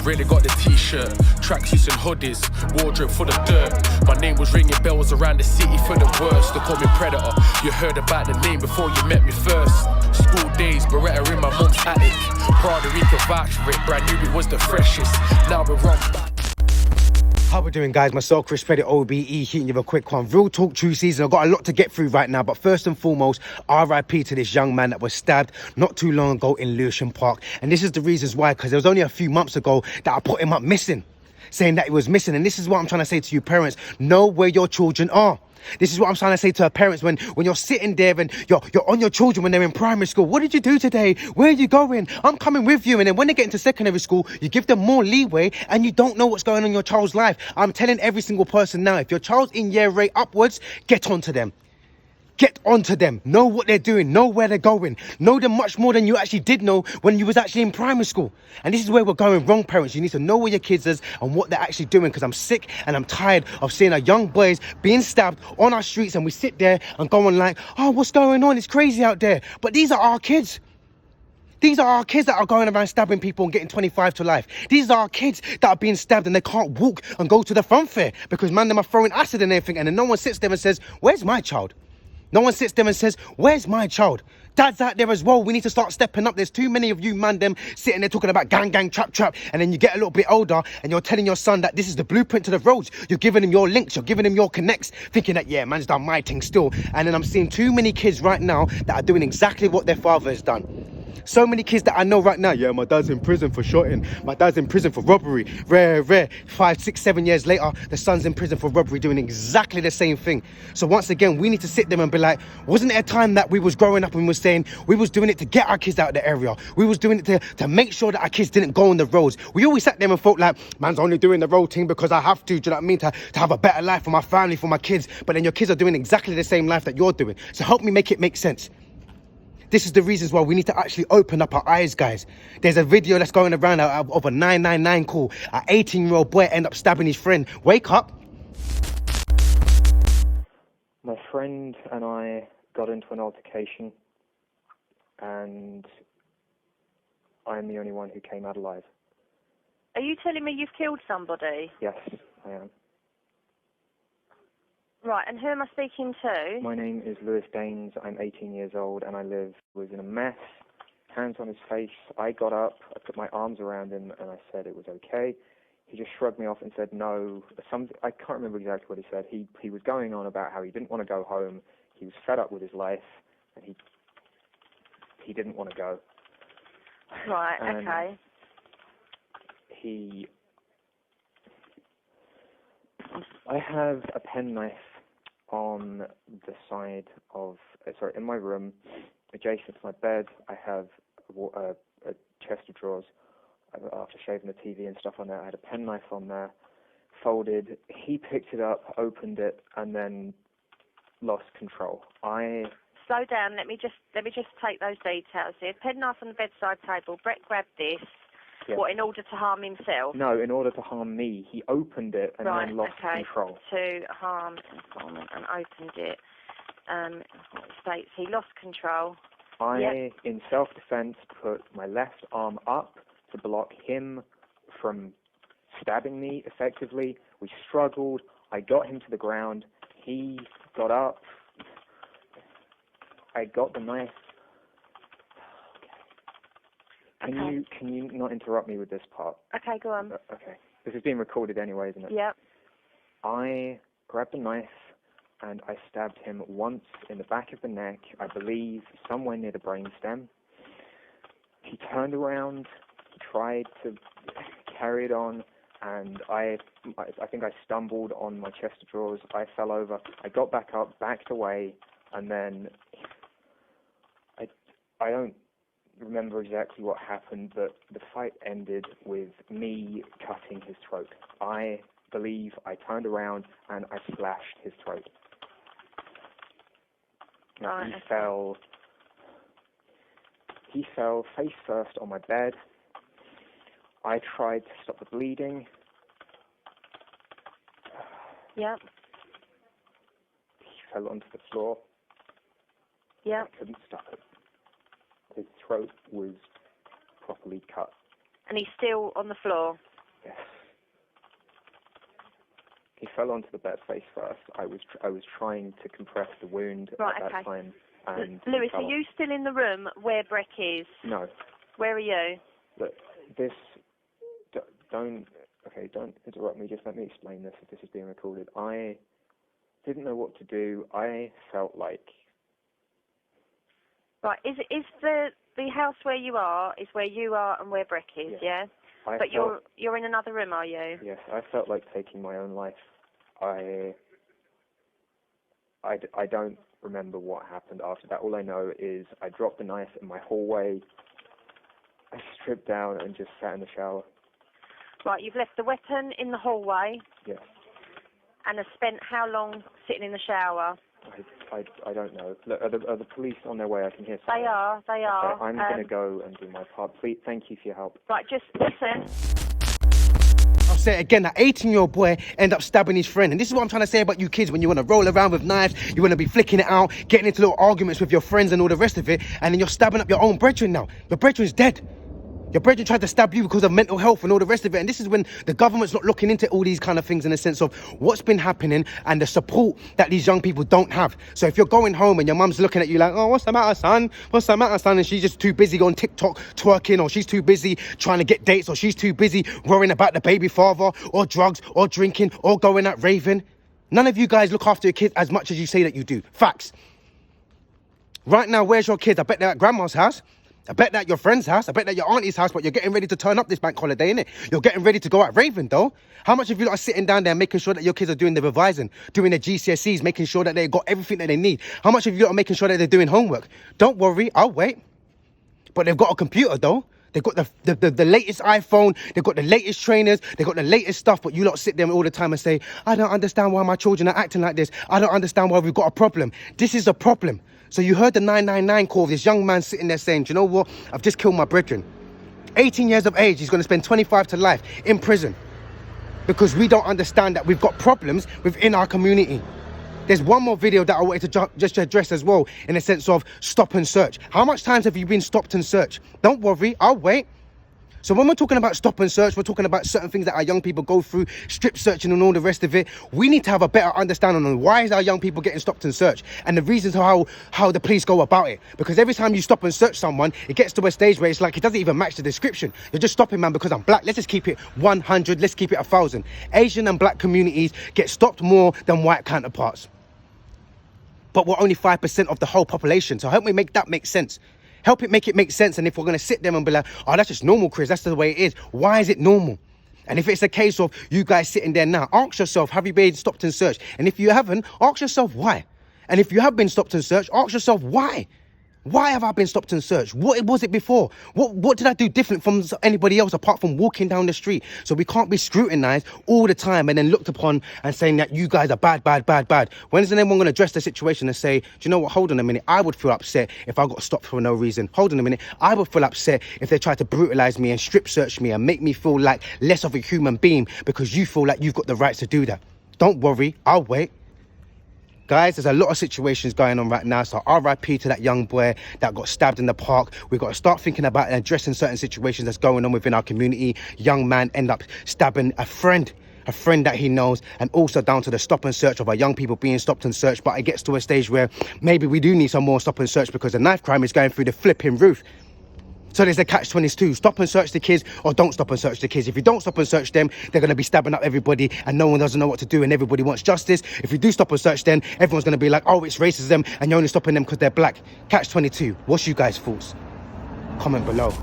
Really got the t-shirt, tracksuits and hoodies, wardrobe full of dirt. My name was ringing bells around the city for the worst. They call me Predator, you heard about the name before you met me first. School days, Beretta in my mum's attic. Prada, we can vouch for it, brand new, it was the freshest. Now we're on back. How we doing, guys? Myself, Chris Pettit, OBE, hitting you with a quick one. Real talk, true season. I've got a lot to get through right now, but first and foremost, RIP to this young man that was stabbed not too long ago in Lewisham Park. And this is the reasons why, because it was only a few months ago that I put him up missing, saying that he was missing. And this is what I'm trying to say to you parents. Know where your children are. This is what I'm trying to say to our parents when you're sitting there and you're on your children when they're in primary school. What did you do today? Where are you going? I'm coming with you. And then when they get into secondary school, you give them more leeway and you don't know what's going on in your child's life. I'm telling every single person now, if your child's in year 8 upwards, get onto them. Get onto them. Know what they're doing. Know where they're going. Know them much more than you actually did know when you was actually in primary school. And this is where we're going wrong, parents. You need to know where your kids is and what they're actually doing, because I'm sick and I'm tired of seeing our young boys being stabbed on our streets, and we sit there and go on like, oh, what's going on? It's crazy out there. But these are our kids. These are our kids that are going around stabbing people and getting 25 to life. These are our kids that are being stabbed and they can't walk and go to the front fair because man, them are throwing acid and everything, and then no one sits there and says, where's my child? No one sits there and says, where's my child? Dad's out there as well. We need to start stepping up. There's too many of you, man, them sitting there talking about gang, trap. And then you get a little bit older and you're telling your son that this is the blueprint to the roads. You're giving him your links. You're giving him your connects, thinking that, yeah, man's done my thing still. And then I'm seeing too many kids right now that are doing exactly what their father has done. So many kids that I know right now, yeah, my dad's in prison for shooting. My dad's in prison for robbery. Rare. 5, 6, 7 years later, the son's in prison for robbery doing exactly the same thing. So once again, we need to sit there and be like, wasn't there a time that we was growing up and we was saying we was doing it to get our kids out of the area? We was doing it to make sure that our kids didn't go on the roads. We always sat there and thought like, man's only doing the road thing because I have to, do you know what I mean? To have a better life for my family, for my kids. But then your kids are doing exactly the same life that you're doing. So help me make it make sense. This is the reasons why we need to actually open up our eyes, guys. There's a video that's going around of a 999 call. An 18-year-old boy end up stabbing his friend. Wake up. My friend and I got into an altercation, and I'm the only one who came out alive. Are you telling me you've killed somebody? Yes, I am. Right, and who am I speaking to? My name is Lewis Daines. I'm 18 years old, and I was in a mess, hands on his face. I got up, I put my arms around him, and I said it was okay. He just shrugged me off and said no. I can't remember exactly what he said. He was going on about how he didn't want to go home. He was fed up with his life, and he didn't want to go. Right, and okay. I have a penknife on the side of, in my room, adjacent to my bed. I have a chest of drawers. After shaving the TV and stuff on there, I had a penknife on there, folded. He picked it up, opened it, and then lost control. Slow down. Let me just take those details here. Penknife on the bedside table. Brett grabbed this. Yeah. What, in order to harm himself? No, in order to harm me. He opened it and then lost control. To harm informant and opened it. It states he lost control. In self-defense, put my left arm up to block him from stabbing me effectively. We struggled. I got him to the ground. He got up. I got the knife. Can you not interrupt me with this part? Okay, go on. Okay. This is being recorded anyway, isn't it? Yep. I grabbed the knife and I stabbed him once in the back of the neck, I believe somewhere near the brainstem. He turned around, tried to carry it on, and I think I stumbled on my chest of drawers. I fell over. I got back up, backed away, and then I don't remember exactly what happened, but the fight ended with me cutting his throat. I believe I turned around and I slashed his throat. Right. He fell face first on my bed. I tried to stop the bleeding. Yep. He fell onto the floor. Yep. I couldn't stop it. His throat was properly cut. And he's still on the floor? He fell onto the bed face first. I was trying to compress the wound at that time. And Lewis, are you still in the room where Breck is? No. Where are you? Look, don't interrupt me. Just let me explain this. If this is being recorded, I didn't know what to do. I felt like. Right, is the house where you are is where you are and where Breck is, yeah? But you're in another room, are you? Yes, I felt like taking my own life. I don't remember what happened after that. All I know is I dropped the knife in my hallway. I stripped down and just sat in the shower. Right, you've left the weapon in the hallway. Yes. And have spent how long sitting in the shower? I don't know. Look, are the police on their way? I can hear something. They are. Okay, I'm going to go and do my part. Please, thank you for your help. Right, just listen. I'll say it again, that 18-year-old boy end up stabbing his friend. And this is what I'm trying to say about you kids. When you want to roll around with knives, you want to be flicking it out, getting into little arguments with your friends and all the rest of it, and then you're stabbing up your own brethren now. Your brethren's dead. Your brethren tried to stab you because of mental health and all the rest of it. And this is when the government's not looking into all these kind of things in the sense of what's been happening and the support that these young people don't have. So if you're going home and your mum's looking at you like, oh, what's the matter, son? What's the matter, son? And she's just too busy on TikTok twerking, or she's too busy trying to get dates, or she's too busy worrying about the baby father, or drugs, or drinking, or going out raving. None of you guys look after your kids as much as you say that you do. Facts. Right now, where's your kids? I bet they're at grandma's house. I bet that your friend's house. I bet that your auntie's house, but you're getting ready to turn up this bank holiday, innit? You're getting ready to go out raving, though. How much of you lot are sitting down there making sure that your kids are doing the revising, doing their GCSEs, making sure that they got everything that they need? How much of you lot are making sure that they're doing homework? Don't worry, I'll wait. But they've got a computer, though. They've got the latest iPhone. They've got the latest trainers. They've got the latest stuff. But you lot sit there all the time and say, I don't understand why my children are acting like this. I don't understand why we've got a problem. This is a problem. So you heard the 999 call of this young man sitting there saying, do you know what? I've just killed my brethren. 18 years of age, he's going to spend 25 to life in prison because we don't understand that we've got problems within our community. There's one more video that I wanted to just address as well, in the sense of stop and search. How much times have you been stopped and searched? Don't worry, I'll wait. So when we're talking about stop and search, we're talking about certain things that our young people go through, strip searching and all the rest of it. We need to have a better understanding on why is our young people getting stopped and searched, and the reasons how the police go about it. Because every time you stop and search someone, it gets to a stage where it's like it doesn't even match the description. You're just stopping, man, because I'm black. Let's just keep it 100. Let's keep it 1,000. Asian and black communities get stopped more than white counterparts. But we're only 5% of the whole population. So help me make that make sense. Help it make sense. And if we're going to sit there and be like, oh, that's just normal, Chris, that's the way it is. Why is it normal? And if it's a case of you guys sitting there now, ask yourself, have you been stopped and searched? And if you haven't, ask yourself why. And if you have been stopped and searched, ask yourself why. Why have I been stopped and searched? What was it before? What did I do different from anybody else apart from walking down the street? So we can't be scrutinized all the time and then looked upon and saying that you guys are bad. When is anyone going to address the situation and say, do you know what? Hold on a minute. I would feel upset if I got stopped for no reason. Hold on a minute. I would feel upset if they tried to brutalize me and strip search me and make me feel like less of a human being because you feel like you've got the rights to do that. Don't worry. I'll wait. Guys, there's a lot of situations going on right now. So RIP to that young boy that got stabbed in the park. We've got to start thinking about and addressing certain situations that's going on within our community. Young man end up stabbing a friend that he knows, and also down to the stop and search of our young people being stopped and searched. But it gets to a stage where maybe we do need some more stop and search because the knife crime is going through the flipping roof. So there's a catch-22. Stop and search the kids or don't stop and search the kids. If you don't stop and search them, they're going to be stabbing up everybody and no one doesn't know what to do and everybody wants justice. If you do stop and search them, everyone's going to be like, oh, it's racism and you're only stopping them because they're black. Catch-22. What's you guys' thoughts? Comment below.